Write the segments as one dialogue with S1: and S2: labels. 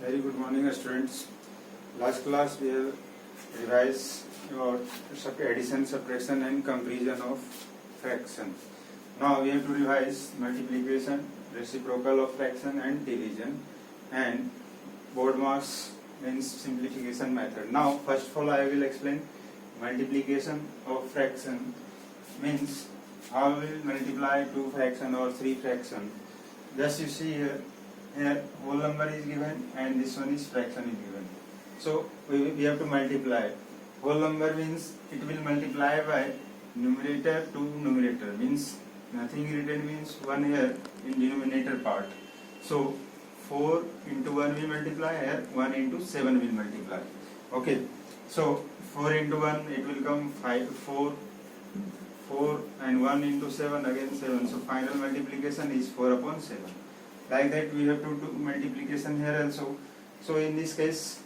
S1: Very good morning, students. Last class we have revised about addition, subtraction, and comparison of fraction. Now we have to revise multiplication, reciprocal of fraction, and division, and BODMAS means simplification method. Now, first of all, I will explain multiplication of fraction means how we will multiply two fraction or three fraction. Just you see here whole number is given and this one is fraction is given. So we have to multiply. Whole number means it will multiply by numerator to numerator, means nothing written means 1 here in denominator part. So 4 into 1 will multiply, here 1 into 7 will multiply. Okay, so 4 into 1 it will come 4 and 1 into 7 again 7. So final multiplication is 4 upon 7. Like that we have to do multiplication here also. So in this case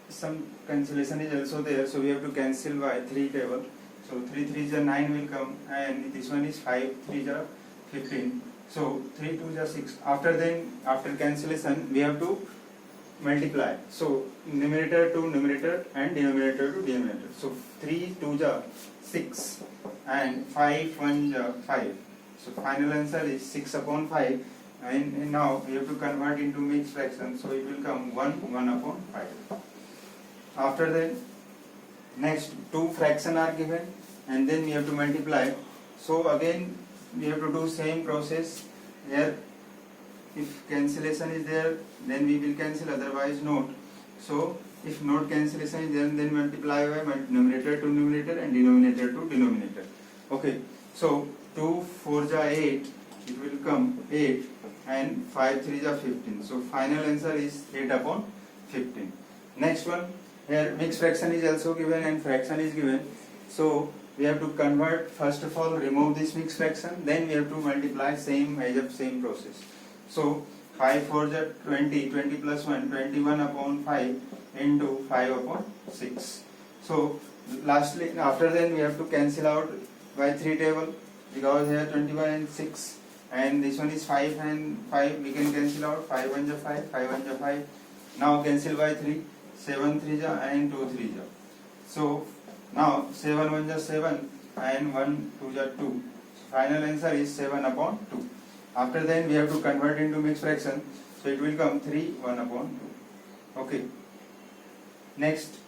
S1: some cancellation is also there. So we have to cancel by 3 table. So 3 3 is 9 will come, and this one is 5 3 is 15. So 3 2 is 6. After cancellation we have to multiply. So numerator to numerator and denominator to denominator. So 3 2 is 6 and 5 1 is 5. So final answer is 6 upon 5. And now we have to convert into mixed fraction, so it will come 1 upon 5. After that, next two fraction are given and then we have to multiply. So again we have to do same process. Here if cancellation is there then we will cancel, otherwise not. So if not cancellation is there, then multiply by numerator to numerator and denominator to denominator. Okay, so 2 4 is 8, it will come 8 and 5 3 is 15. So final answer is 8 upon 15. Next one, here mixed fraction is also given and fraction is given. So we have to convert, first of all remove this mixed fraction, then we have to multiply same as of same process. So 5 4 is 20, 20 plus 1, 21 upon 5 into 5 upon 6. So lastly, after then we have to cancel out by 3 table, because here 21 and 6 and this one is 5 and 5, we can cancel out. 5 1 is 5, 5 1 is 5. Now cancel by 3, 7 3 is and 2 3 is. So now 7 1 is 7 and 1 2 is 2. Final answer is 7 upon 2. After then we have to convert into mixed fraction, so it will come 3 1 upon 2. Okay. Next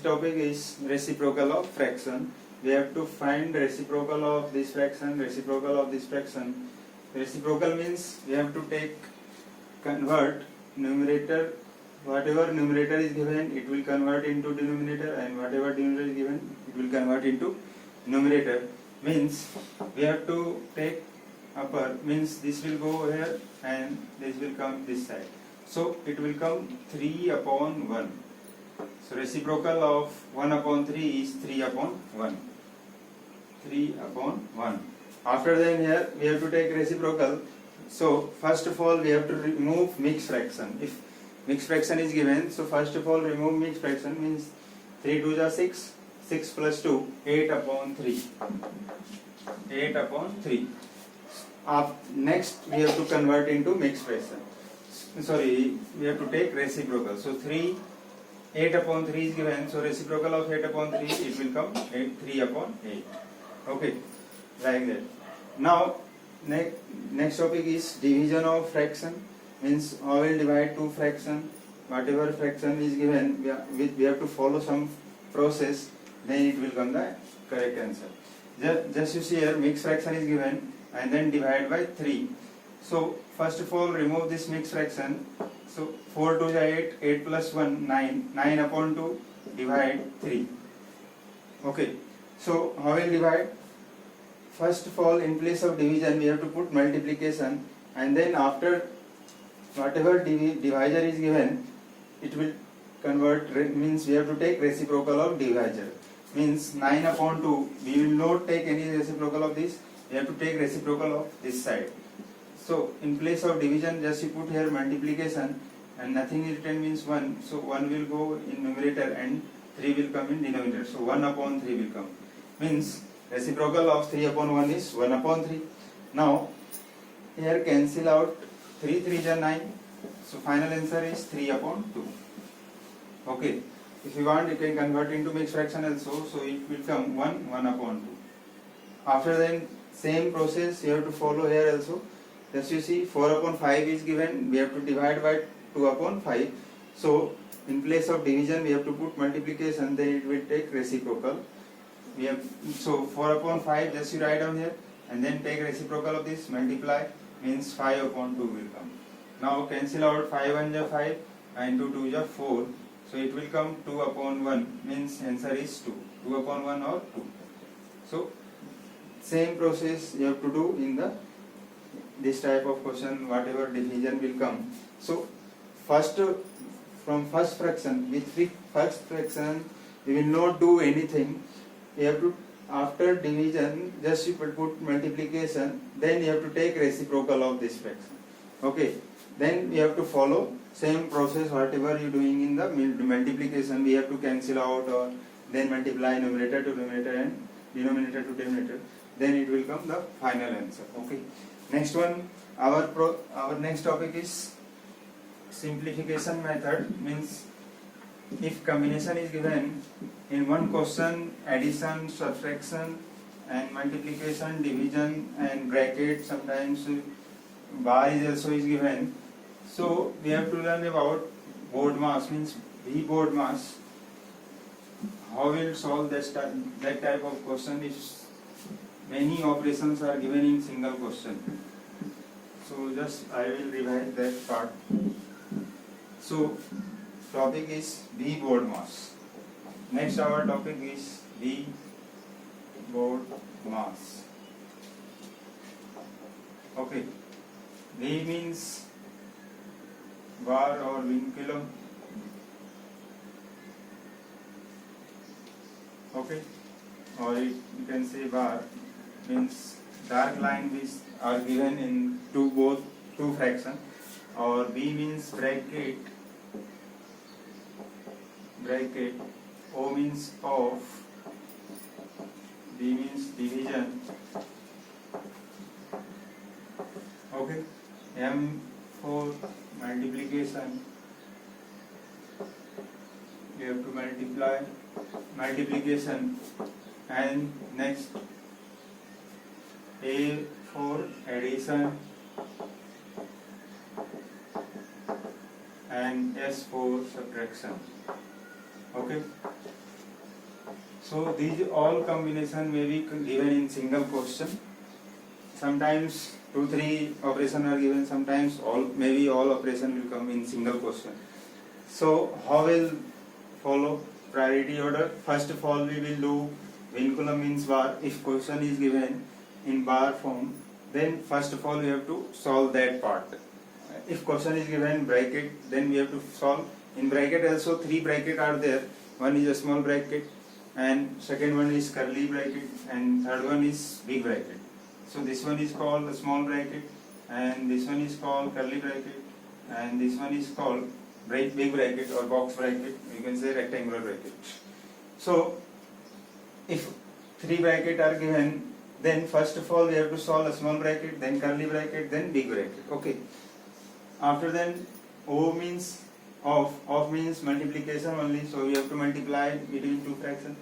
S1: topic is reciprocal of fraction. We have to find reciprocal of this fraction, reciprocal of this fraction. Reciprocal means we have to convert numerator, whatever numerator is given it will convert into denominator, and whatever denominator is given it will convert into numerator. Means we have to take upper, means this will go here and this will come this side. So it will come 3 upon 1. So reciprocal of 1 upon 3 is 3 upon 1. 3 upon 1. After then here we have to take reciprocal. So first of all we have to remove mixed fraction. If mixed fraction is given, so first of all remove mixed fraction, means 3 2 is 6, 6 plus 2, 8 upon 3. 8 upon 3. Next we have to convert into mixed fraction. Sorry, we have to take reciprocal. So 8 upon 3 is given, so reciprocal of 8 upon 3 it will come 3 upon 8. Okay, like that. Now next topic is division of fraction, means I will divide two fraction. Whatever fraction is given we have to follow some process, then it will come the correct answer. Just you see here mixed fraction is given and then divide by 3. So first of all remove this mixed fraction. So 4 2 is 8, 8 plus 1 9, 9 upon 2 divide 3. Okay, so how will divide? First of all in place of division we have to put multiplication, and then after whatever divisor is given it will convert, means we have to take reciprocal of divisor. Means 9 upon 2 we will not take any reciprocal of this, we have to take reciprocal of this side. So in place of division just you put here multiplication and nothing is written, means 1. So 1 will go in numerator and 3 will come in denominator. So 1 upon 3 will come. Means reciprocal of 3 upon 1 is 1 upon 3. Now here cancel out 3 3 is 9 So final answer is 3 upon 2. Okay. If you want, you can convert into mixed fraction also. So it will come 1 upon 2. After then, same process you have to follow here also. Just you see 4 upon 5 is given, we have to divide by 2 upon 5. So in place of division we have to put multiplication, then it will take reciprocal. We have, so 4 upon 5 just you write down here and then take reciprocal of this, multiply, means 5 upon 2 will come. Now cancel out 5 1 is 5 and 2 2 is 4. So it will come 2 upon 1, means answer is 2. 2 upon 1 or 2. So same process you have to do in the this type of question, whatever division will come. So first, from first fraction, with first fraction we will not do anything. You have to, after division, just you put multiplication, then you have to take reciprocal of this fraction. Okay, then we have to follow same process whatever you doing in the multiplication. We have to cancel out or then multiply numerator to numerator and denominator to denominator. Then it will come the final answer. Okay. Next one, our next topic is simplification method. Means if combination is given in one question, addition, subtraction and multiplication, division and bracket, sometimes bar is also is given. So we have to learn about BODMAS, means V BODMAS. How will solve that type of question if many operations are given in single question. So just I will revise that part. So topic is V BODMAS. Next our topic is V BODMAS. Okay. V means bar or vinculum. Okay. Or you can say bar, means dark line which are given in two fraction, or B means bracket, O means of, D means division. Okay, M for multiplication, you have to multiply multiplication, and next A for addition and S for subtraction. Okay. So these all combination may be given in single question. Sometimes 2-3 operation are given. Sometimes maybe all operation will come in single question. So how will follow priority order? First of all, we will do vinculum means bar. If question is given in bar form, then first of all we have to solve that part. If question is given bracket, then we have to solve in bracket. Also 3 bracket are there. One is a small bracket, and second one is curly bracket, and third one is big bracket. So this one is called the small bracket, and this one is called curly bracket, and this one is called big bracket or box bracket. You can say rectangular bracket. So if 3 bracket are given, then first of all we have to solve a small bracket, then curly bracket, then big bracket. Okay. After then, O means of means multiplication only, so we have to multiply between 2 fractions.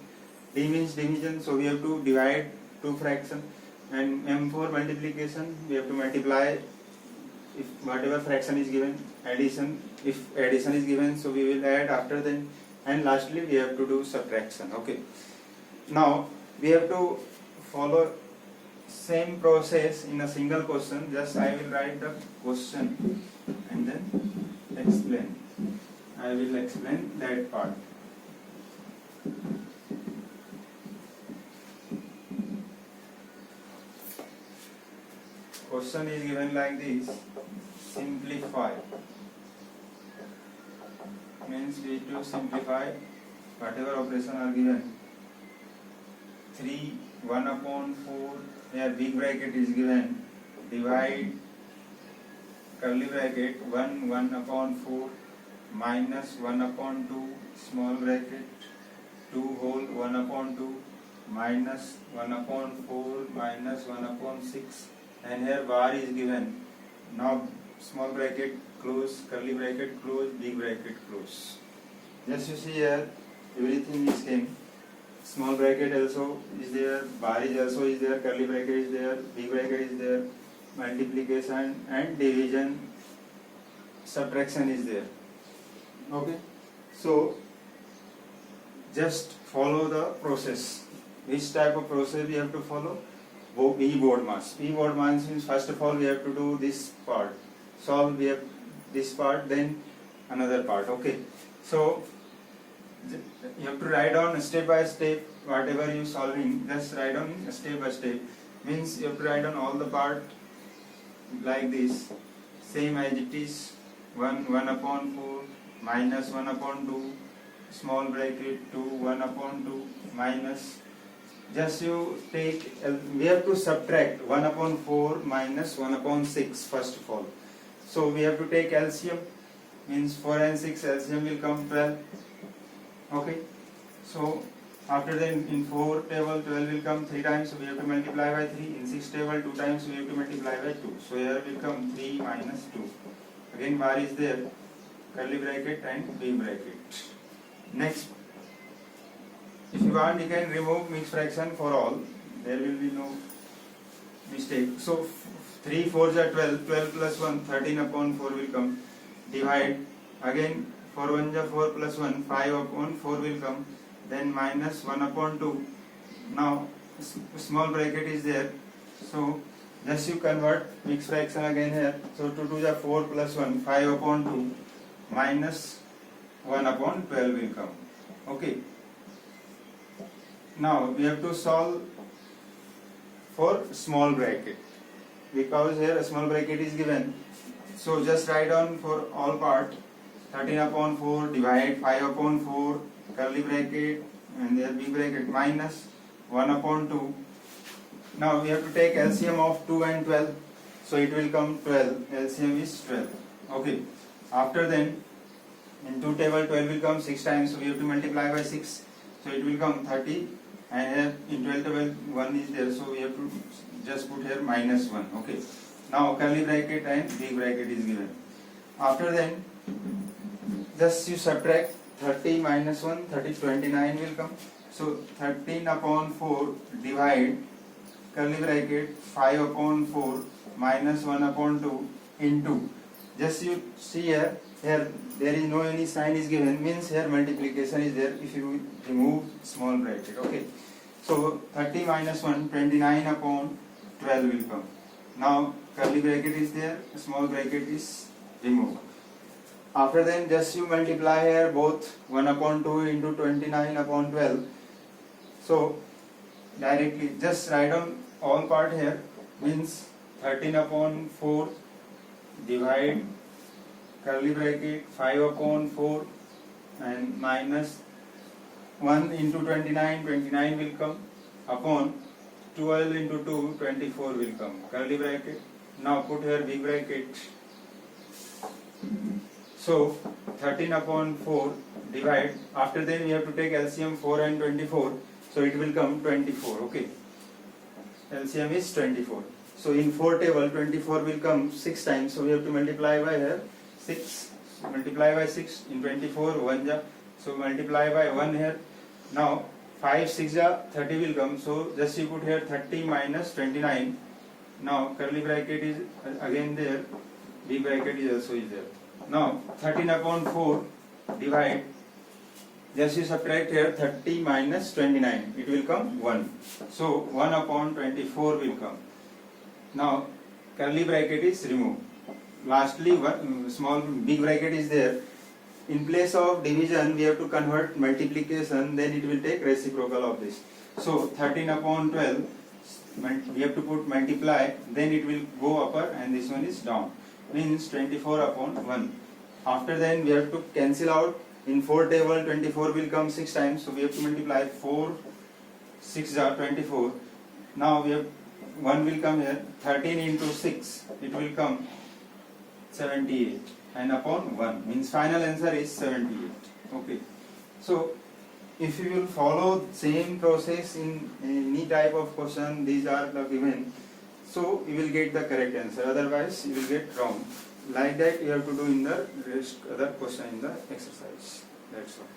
S1: D means division, so we have to divide 2 fractions. And M for multiplication, we have to multiply if whatever fraction is given. Addition, if addition is given, so we will add after then. And lastly we have to do subtraction. Okay. Now we have to follow same process in a single question. Just I will write the question and then explain. I will explain that part. Question is given like this: simplify. Means we have to simplify whatever operation are given. 3 1 upon 4, here big bracket is given, divide curly bracket 1 upon 4 minus 1 upon 2 small bracket 2 whole 1 upon 2 minus 1 upon 4 minus 1 upon 6, and here bar is given. Now small bracket close, curly bracket close, big bracket close. Just you see here, everything is same. Small bracket also is there, bar is also is there, curly bracket is there, big bracket is there, multiplication and division, subtraction is there. Okay, so just follow the process. Which type of process we have to follow? P board mass. P board mass means first of all we have to do this part. Solve we have this part, then another part. Okay, so you have to write down step by step whatever you solving. Just write down step by step. Means you have to write down all the part like this, same as it is. 1 upon 4 minus 1 upon 2 small bracket 2 1 upon 2 minus. Just you take, we have to subtract 1 upon 4 minus 1 upon 6 first of all. So we have to take LCM, means 4 and 6 LCM will come 12. Okay, so after that in 4 table 12 will come 3 times, so we have to multiply by 3. In 6 table 2 times we have to multiply by 2. So here will come 3 minus 2. Again bar is there, curly bracket and big bracket. Next, if you want you can remove mixed fraction for all, there will be no mistake. So 3 4s are 12, 12 plus 1 13 upon 4 will come, divide, again 4 1s are 4 plus 1 5 upon 4 will come, then minus 1 upon 2. Now small bracket is there, so just you convert mixed fraction again here. So 2 2s are 4 plus 1 5 upon 2 minus 1 upon 12 will come. Okay, now we have to solve for small bracket because here a small bracket is given. So just write down for all part 13 upon 4 divide 5 upon 4 curly bracket and there big bracket minus 1 upon 2. Now we have to take LCM of 2 and 12, so it will come 12. LCM is 12. Okay, after then in 2 table 12 will come 6 times, so we have to multiply by 6, so it will come 30, and here in 12 table 1 is there, so we have to just put here minus 1. Okay, now curly bracket and big bracket is given. After then just you subtract 30 minus 1, 30 29 will come, so 13 upon 4 divide curly bracket 5 upon 4 minus 1 upon 2 into, just you see here there is no any sign is given, means here multiplication is there if you remove small bracket. Okay, so 30 minus 1 29 upon 12 will come. Now curly bracket is there, small bracket is removed. After then just you multiply here both 1 upon 2 into 29 upon 12. So directly just write down all part here, means 13 upon 4 divide curly bracket 5 upon 4 and minus 1 into 29, 29 will come upon 12 into 2, 24 will come, curly bracket. Now put here big bracket. So 13 upon 4 divide, after then we have to take LCM 4 and 24, so it will come 24. Okay, LCM is 24. So in 4 table 24 will come 6 times, so we have to multiply by here 6, multiply by 6 in 24 1 ja, so multiply by 1 here. Now 5 6 ja 30 will come, so just you put here 30 minus 29. Now curly bracket is again there, big bracket is also is there. Now 13 upon 4 divide, just you subtract here 30 minus 29, it will come 1, so 1 upon 24 will come. Now curly bracket is removed. Lastly one small big bracket is there. In place of division we have to convert multiplication, then it will take reciprocal of this. So 13 upon 12 we have to put multiply, then it will go upper and this one is down, means 24 upon 1. After then we have to cancel out. In 4 table 24 will come 6 times, so we have to multiply 4 6 are 24. Now we have 1 will come here, 13 into 6 it will come 78 and upon 1, means final answer is 78. Okay, so if you will follow same process in any type of question, these are the given, so you will get the correct answer, otherwise you will get wrong. Like that you have to do in the rest other question in the exercise. That's all.